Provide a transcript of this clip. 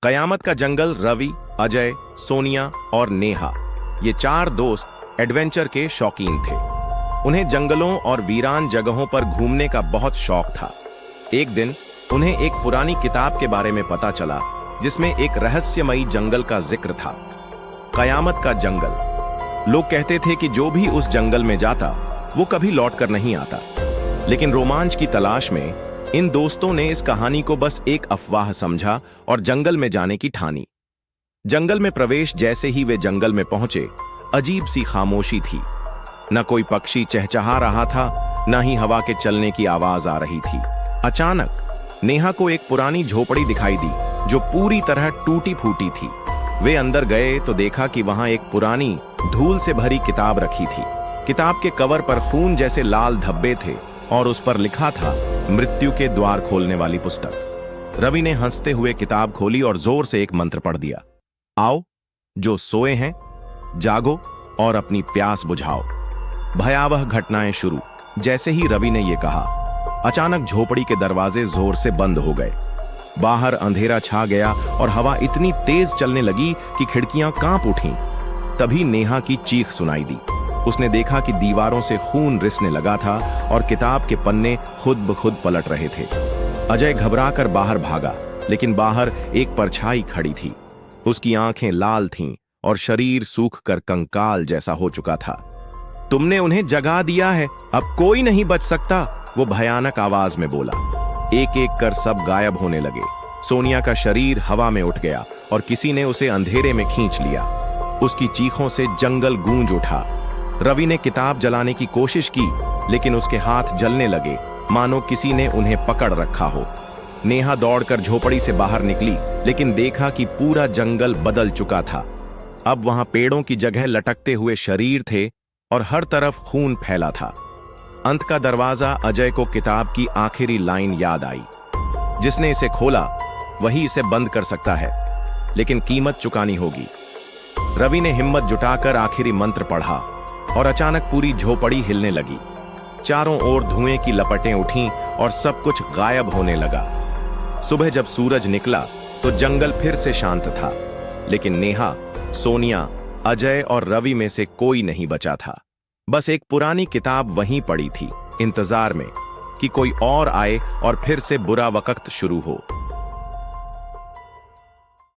कयामत का जंगल। रवि, अजय, सोनिया और नेहा, ये चार दोस्त एडवेंचर के शौकीन थे। उन्हें जंगलों और वीरान जगहों पर घूमने का बहुत शौक था। एक दिन उन्हें एक पुरानी किताब के बारे में पता चला जिसमें एक रहस्यमयी जंगल का जिक्र था। कयामत का जंगल। लोग कहते थे कि जो भी उस जंगल में जाता वो कभी लौटकर नहीं आता। लेकिन रोमांच की तलाश में इन दोस्तों ने इस कहानी को बस एक अफवाह समझा और जंगल में जाने की ठानी। जंगल में प्रवेश जैसे ही वे जंगल में पहुंचे, अजीब सी खामोशी थी। न कोई पक्षी चहचहा रहा था, न ही हवा के चलने की आवाज आ रही थी। अचानक नेहा को एक पुरानी झोपड़ी दिखाई दी जो पूरी तरह टूटी फूटी थी। वे अंदर गए तो देखा कि वहां एक पुरानी धूल से भरी किताब रखी थी। किताब के कवर पर खून जैसे लाल धब्बे थे और उस पर लिखा था, मृत्यु के द्वार खोलने वाली पुस्तक। रवि ने हंसते हुए किताब खोली और जोर से एक मंत्र पढ़ दिया। आओ, जो सोए हैं जागो और अपनी प्यास बुझाओ। भयावह घटनाएं शुरू। जैसे ही रवि ने यह कहा, अचानक झोपड़ी के दरवाजे जोर से बंद हो गए। बाहर अंधेरा छा गया और हवा इतनी तेज चलने लगी कि खिड़कियां कांप उठीं। तभी नेहा की चीख सुनाई दी। उसने देखा कि दीवारों से खून रिसने लगा था और किताब के पन्ने खुद ब खुद पलट रहे थे। अजय घबराकर बाहर भागा, लेकिन बाहर एक परछाई खड़ी थी। उसकी आंखें लाल थीं और शरीर सूखकर कंकाल जैसा हो चुका था। तुमने उन्हें जगा दिया है, अब कोई नहीं बच सकता, वो भयानक आवाज में बोला। एक एक कर सब गायब होने लगे। सोनिया का शरीर हवा में उठ गया और किसी ने उसे अंधेरे में खींच लिया। उसकी चीखों से जंगल गूंज उठा। रवि ने किताब जलाने की कोशिश की, लेकिन उसके हाथ जलने लगे, मानो किसी ने उन्हें पकड़ रखा हो। नेहा दौड़कर झोपड़ी से बाहर निकली, लेकिन देखा कि पूरा जंगल बदल चुका था। अब वहां पेड़ों की जगह लटकते हुए शरीर थे और हर तरफ खून फैला था। अंत का दरवाजा। अजय को किताब की आखिरी लाइन याद आई, जिसने इसे खोला वही इसे बंद कर सकता है, लेकिन कीमत चुकानी होगी। रवि ने हिम्मत जुटाकर आखिरी मंत्र पढ़ा और अचानक पूरी झोपड़ी हिलने लगी। चारों ओर धुएं की लपटें उठीं और सब कुछ गायब होने लगा। सुबह जब सूरज निकला तो जंगल फिर से शांत था, लेकिन नेहा, सोनिया, अजय और रवि में से कोई नहीं बचा था। बस एक पुरानी किताब वहीं पड़ी थी, इंतजार में कि कोई और आए और फिर से बुरा वक्त शुरू हो।